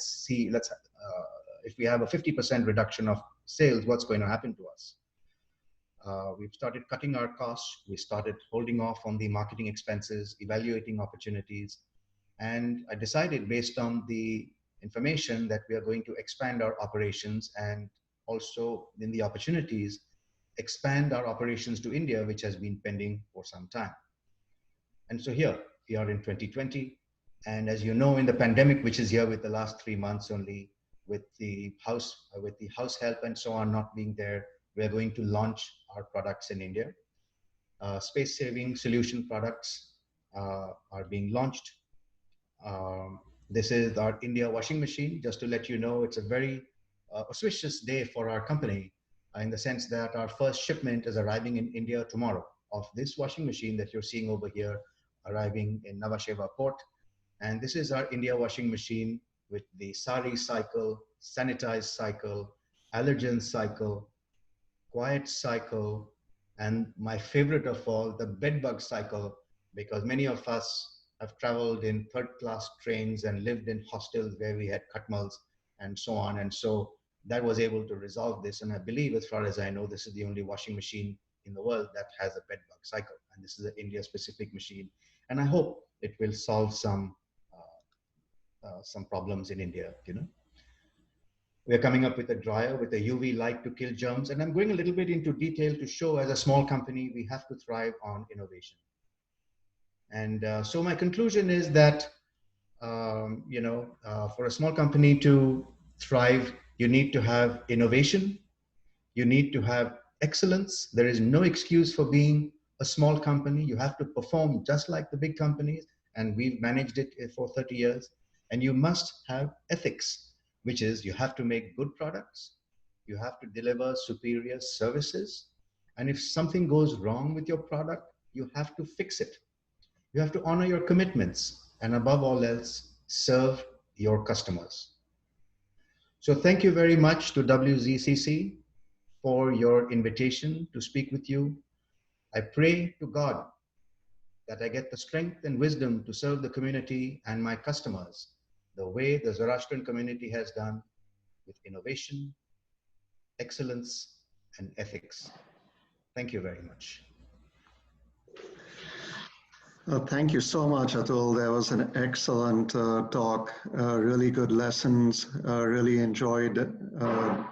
see if we have a 50% reduction of sales, what's going to happen to us? We've started cutting our costs. We started holding off on the marketing expenses, evaluating opportunities. And I decided based on the information that we are going to expand our operations and also in the opportunities, expand our operations to India, which has been pending for some time. And so here we are in 2020. And as you know, in the pandemic, which is here with the last 3 months only, with the house help and so on not being there, we are going to launch our products in India. Space saving solution products are being launched. This is our India washing machine. Just to let you know, it's a very auspicious day for our company in the sense that our first shipment is arriving in India tomorrow of this washing machine that you're seeing over here, arriving in Nhava Sheva port. And this is our India washing machine with the sari cycle, sanitize cycle, allergen cycle, quiet cycle, and my favorite of all, the bedbug cycle, because many of us have traveled in third-class trains and lived in hostels where we had katmals and so on. And so that was able to resolve this. And I believe, as far as I know, this is the only washing machine in the world that has a bedbug cycle. And this is an India-specific machine. And I hope it will solve some problems in India, you know. We're coming up with a dryer with a UV light to kill germs. And I'm going a little bit into detail to show as a small company, we have to thrive on innovation. And so my conclusion is that, for a small company to thrive, you need to have innovation. You need to have excellence. There is no excuse for being a small company. You have to perform just like the big companies. And we've managed it for 30 years. And you must have ethics, which is you have to make good products. You have to deliver superior services. And if something goes wrong with your product, you have to fix it. You have to honor your commitments and above all else, serve your customers. So thank you very much to WZCC for your invitation to speak with you. I pray to God that I get the strength and wisdom to serve the community and my customers the way the Zoroastrian community has done, with innovation, excellence, and ethics. Thank you very much.
Thank you so much, Atul. That was an excellent talk, really good lessons, really enjoyed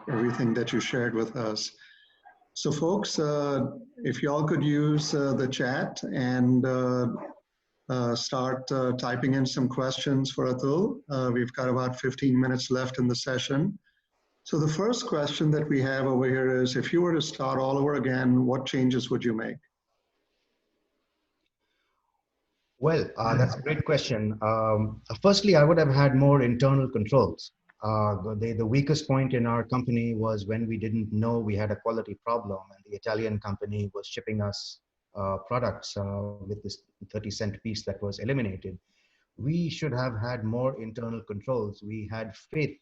everything that you shared with us. So folks, if y'all could use the chat and start typing in some questions for Atul. We've got about 15 minutes left in the session. So the first question that we have over here is, if you were to start all over again, what changes would you make?
Well, that's a great question. Firstly, I would have had more internal controls. The weakest point in our company was when we didn't know we had a quality problem and the Italian company was shipping us products with this 30-cent piece that was eliminated. We should have had more internal controls. We had faith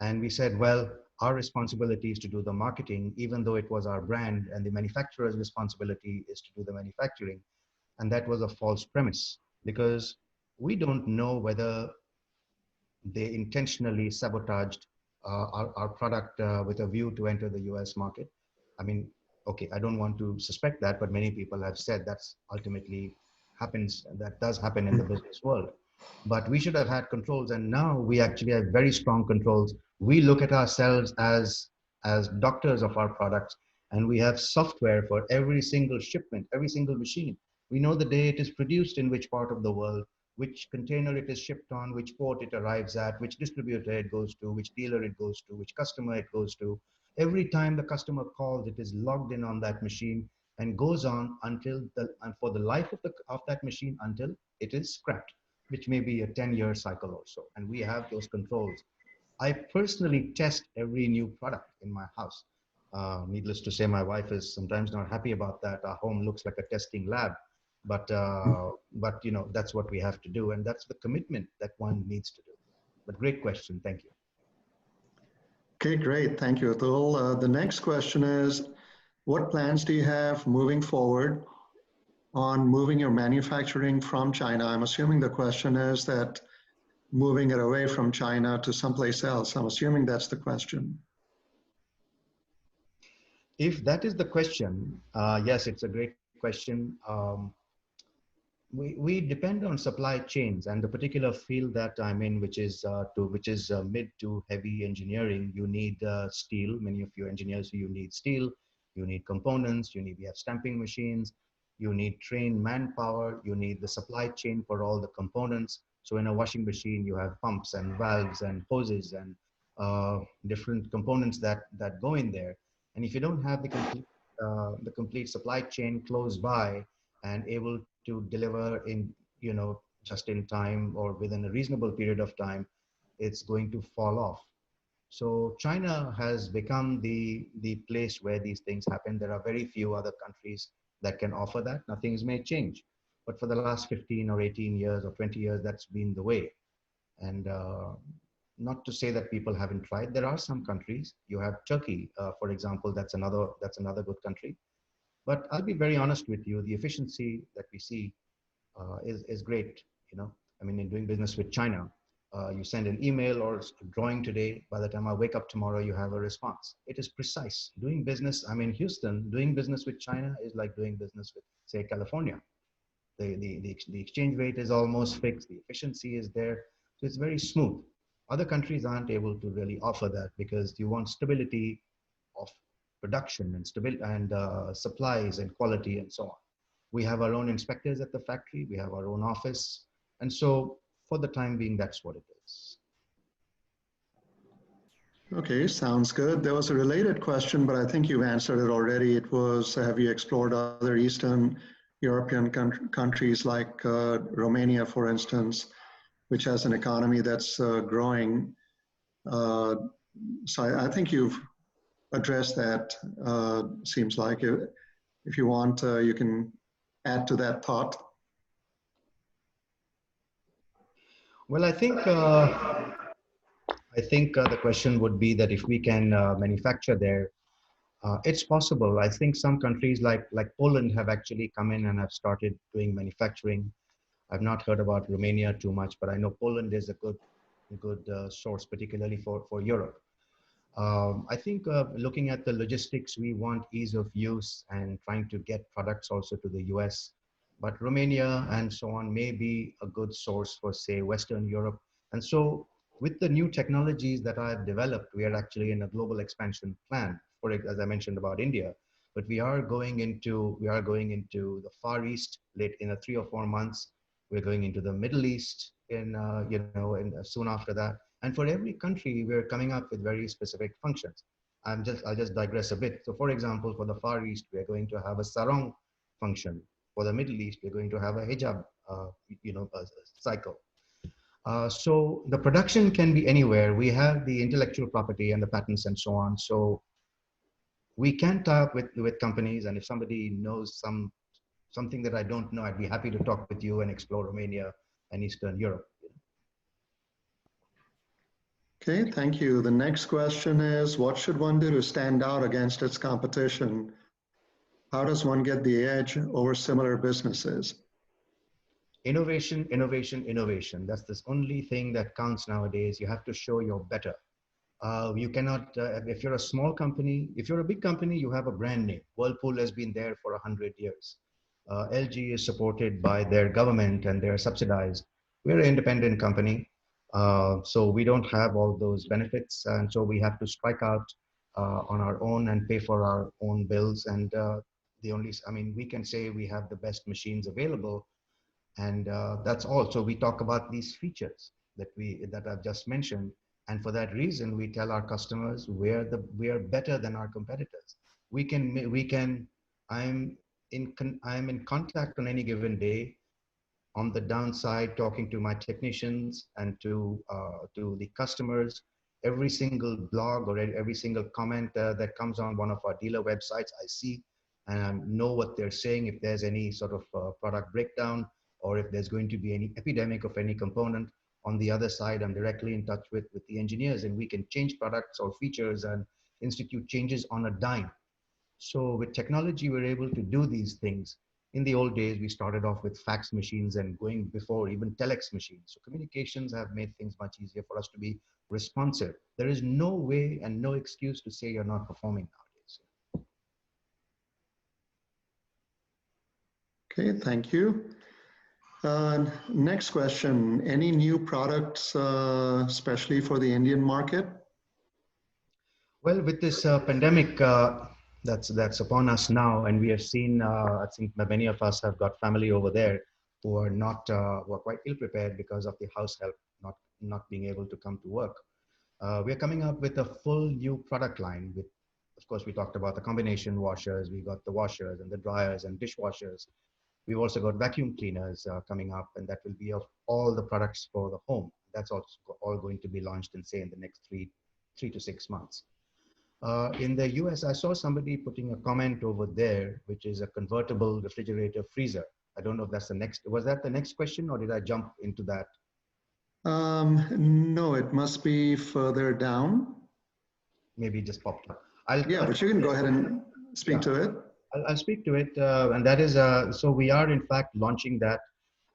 and we said, well, our responsibility is to do the marketing, even though it was our brand, and the manufacturer's responsibility is to do the manufacturing. And that was a false premise, because we don't know whether they intentionally sabotaged our product with a view to enter the US market. I mean, okay, I don't want to suspect that, but many people have said that's ultimately happens, that does happen in the business world. But we should have had controls, and now we actually have very strong controls. We look at ourselves as doctors of our products, and we have software for every single shipment, every single machine. We know the day it is produced in which part of the world, which container it is shipped on, which port it arrives at, which distributor it goes to, which dealer it goes to, which customer it goes to. Every time the customer calls, it is logged in on that machine and goes on until for the life of that machine until it is scrapped, which may be a 10-year cycle or so. And we have those controls. I personally test every new product in my house. Needless to say, my wife is sometimes not happy about that. Our home looks like a testing lab. But you know, that's what we have to do, and that's the commitment that one needs to do. But great question, thank you.
Okay, great, thank you, Atul. The next question is, what plans do you have moving forward on moving your manufacturing from China? I'm assuming the question is that moving it away from China to someplace else. I'm assuming that's the question.
If that is the question, yes, it's a great question. We depend on supply chains, and the particular field that I'm in, which is mid to heavy engineering, you need steel. Many of you engineers, you need steel, you need components, you have stamping machines, you need trained manpower, you need the supply chain for all the components. So in a washing machine, you have pumps and valves and hoses and different components that go in there. And if you don't have the complete supply chain close by and able to deliver in, just in time or within a reasonable period of time, it's going to fall off. So China has become the place where these things happen. There are very few other countries that can offer that. Now things may change, but for the last 15 or 18 years or 20 years, that's been the way. And not to say that people haven't tried. There are some countries. You have Turkey, for example. That's another good country. But I'll be very honest with you. The efficiency that we see is great. I mean, in doing business with China, you send an email or a drawing today. By the time I wake up tomorrow, you have a response. It is precise. Doing business, I mean, Houston, doing business with China is like doing business with, say, California. The exchange rate is almost fixed. The efficiency is there. So it's very smooth. Other countries aren't able to really offer that because you want stability of production and stability and supplies and quality and so on. We have our own inspectors at the factory. We have our own office. And so for the time being, that's what it is.
Okay, sounds good. There was a related question, but I think you've answered it already. It was, have you explored other Eastern European countries like Romania, for instance, which has an economy that's growing? So I think you've addressed that, seems like. If you want, you can add to that thought.
Well, I think the question would be that if we can manufacture there, it's possible. I think some countries like Poland have actually come in and have started doing manufacturing. I've not heard about Romania too much, but I know Poland is a good source, particularly for Europe. I think looking at the logistics, we want ease of use and trying to get products also to the US. But Romania and so on may be a good source for, say, Western Europe. And so with the new technologies that I've developed, we are actually in a global expansion plan, for, as I mentioned about India. But we are going into the Far East late in 3 or 4 months. We're going into the Middle East soon after that. And for every country, we're coming up with very specific functions. I'll just digress a bit. So for example, for the Far East, we're going to have a sarong function. For the Middle East, we're going to have a hijab, cycle. So the production can be anywhere. We have the intellectual property and the patents and so on. So we can tie up with companies. And if somebody knows something that I don't know, I'd be happy to talk with you and explore Romania and Eastern Europe.
Okay, thank you. The next question is, what should one do to stand out against its competition? How does one get the edge over similar businesses?
Innovation, innovation, innovation. That's the only thing that counts nowadays. You have to show you're better. You cannot, if you're a small company, if you're a big company, you have a brand name. Whirlpool has been there for 100 years. LG is supported by their government and they're subsidized. We're an independent company. So we don't have all those benefits. And so we have to strike out on our own and pay for our own bills. And we can say we have the best machines available. And that's all. So we talk about these features that I've just mentioned. And for that reason, we tell our customers we are better than our competitors. I'm in contact on any given day, on the downside, talking to my technicians and to the customers. Every single blog or every single comment that comes on one of our dealer websites, I see and I know what they're saying. If there's any sort of product breakdown or if there's going to be any epidemic of any component, on the other side, I'm directly in touch with the engineers, and we can change products or features and institute changes on a dime. So with technology, we're able to do these things. In the old days, we started off with fax machines and going before even telex machines. So communications have made things much easier for us to be responsive. There is no way and no excuse to say you're not performing nowadays.
Okay, thank you. Next question, any new products, especially for the Indian market?
Well, with this pandemic that's upon us now, and we have seen, I think many of us have got family over there who are not, who are quite ill prepared because of the house help not being able to come to work. We're coming up with a full new product line. With, of course, we talked about the combination washers. We got the washers and the dryers and dishwashers. We've also got vacuum cleaners coming up, and that will be of all the products for the home. That's also all going to be launched in, say, in the next three to 6 months. In the US, I saw somebody putting a comment over there, which is a convertible refrigerator freezer. I don't know if that's the next, was that the next question, or did I jump into that?
No, it must be further down.
Maybe it just popped up.
Yeah, but you can go ahead and speak to it.
I'll speak to it. And that is, so we are in fact launching that,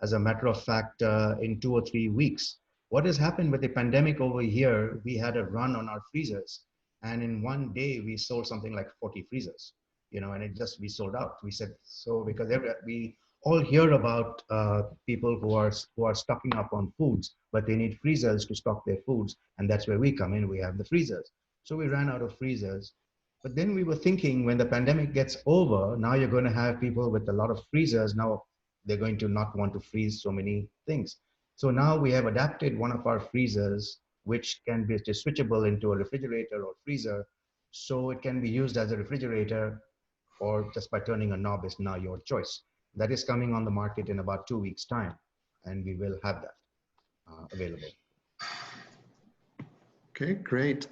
as a matter of fact, in 2 or 3 weeks. What has happened with the pandemic over here, we had a run on our freezers. And in one day, we sold something like 40 freezers, you know, and we sold out. We said, so because we all hear about people who are stocking up on foods, but they need freezers to stock their foods. And that's where we come in, we have the freezers. So we ran out of freezers. But then we were thinking, when the pandemic gets over, now you're going to have people with a lot of freezers. Now they're going to not want to freeze so many things. So now we have adapted one of our freezers, which can be just switchable into a refrigerator or freezer. So it can be used as a refrigerator, or just by turning a knob is now your choice. That is coming on the market in about 2 weeks' time, and we will have that available.
Okay, great.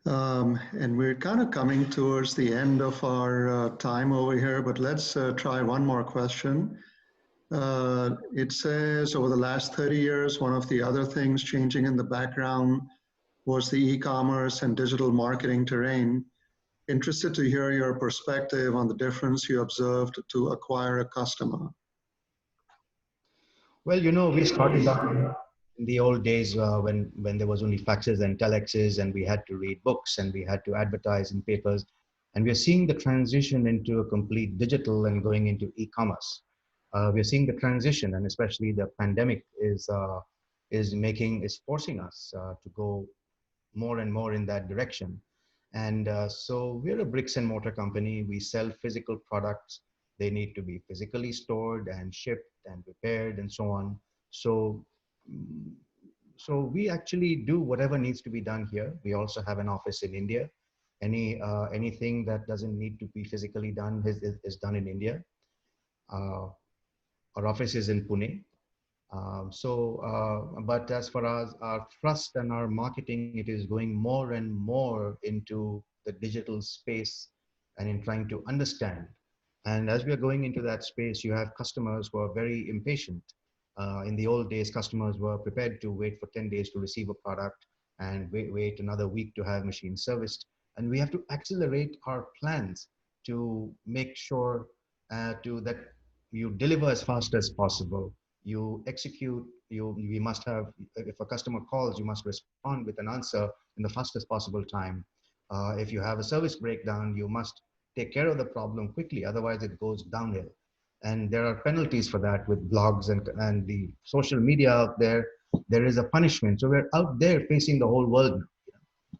And we're kind of coming towards the end of our time over here, but let's try one more question. It says, over the last 30 years, one of the other things changing in the background was the e-commerce and digital marketing terrain. Interested to hear your perspective on the difference you observed to acquire a customer.
Well, you know, we started out in the old days when there was only faxes and telexes, and we had to read books and we had to advertise in papers. And we're seeing the transition into a complete digital and going into e-commerce. We're seeing the transition, and especially the pandemic is forcing us to go more and more in that direction. And so we're a bricks and mortar company. We sell physical products. They need to be physically stored and shipped and repaired and so on. So we actually do whatever needs to be done here. We also have an office in India. Anything that doesn't need to be physically done is done in India. Our office is in Pune. But as far as our thrust and our marketing, it is going more and more into the digital space and in trying to understand. And as we are going into that space, you have customers who are very impatient. In the old days, customers were prepared to wait for 10 days to receive a product and wait another week to have machines serviced. And we have to accelerate our plans to make sure that you deliver as fast as possible. You execute, we must have, if a customer calls, you must respond with an answer in the fastest possible time. If you have a service breakdown, you must take care of the problem quickly, otherwise it goes downhill. And there are penalties for that with blogs and the social media out there. There is a punishment. So we're out there facing the whole world now.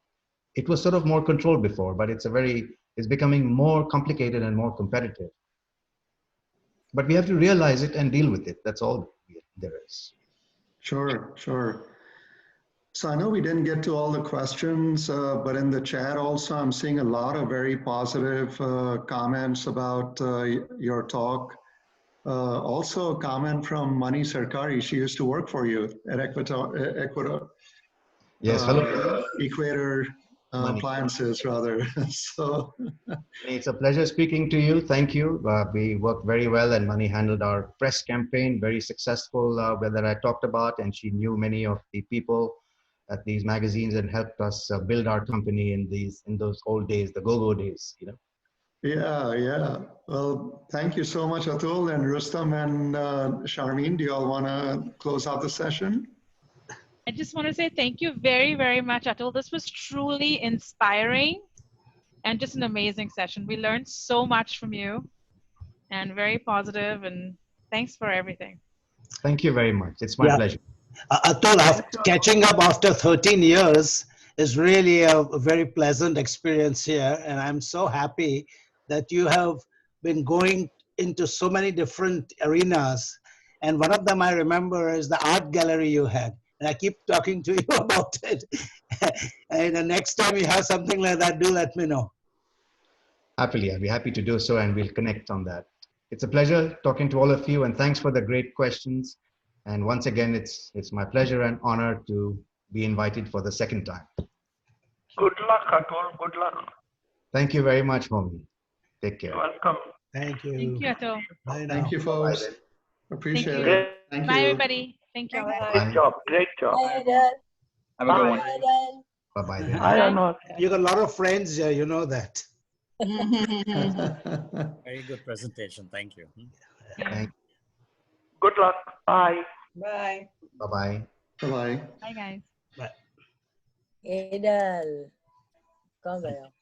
It was sort of more controlled before, but it's becoming more complicated and more competitive. But we have to realize it and deal with it. That's all there is.
Sure, sure. So I know we didn't get to all the questions, but in the chat also, I'm seeing a lot of very positive comments about your talk. Also a comment from Mani Sarkari. She used to work for you at Equator.
Yes, hello.
Equator Appliances, rather. So
it's a pleasure speaking to you. Thank you. We worked very well, and Mani handled our press campaign, very successful, that I talked about, and she knew many of the people at these magazines and helped us build our company in those old days, the go-go days, you know.
Yeah, yeah. Well, thank you so much, Atul. And Rustam and Sharmeen, do you all want to close out the session?
I just want to say thank you very, very much, Atul. This was truly inspiring and just an amazing session. We learned so much from you. and very positive, and thanks for everything.
Thank you very much. It's my pleasure.
Atul, catching up after 13 years is really a very pleasant experience here. And I'm so happy that you have been going into so many different arenas. And one of them I remember is the art gallery you had. And I keep talking to you about it. And the next time you have something like that, do let me know.
Happily, I'll be happy to do so, and we'll connect on that. It's a pleasure talking to all of you, and thanks for the great questions. And once again, it's my pleasure and honor to be invited for the second time.
Good luck, Atul. Good luck.
Thank you very much, homie. Take care.
You're welcome.
Thank you.
Thank you, Atul.
Bye now.
Thank you, folks. Appreciate
you.
it. Thank
Bye,
you.
everybody. Thank you.
Great job. Great job.
Have a good one.
Bye-bye.
Hi, Anwar.
You got a lot of friends here, you know that.
Very good presentation. Thank you.
Thank you.
Good luck. Bye.
Bye.
Bye-bye.
Bye-bye.
Bye, guys.
Edal. ¿Cómo veo?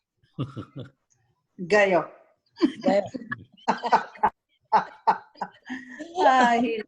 Gayo.
Gayo.
Ay,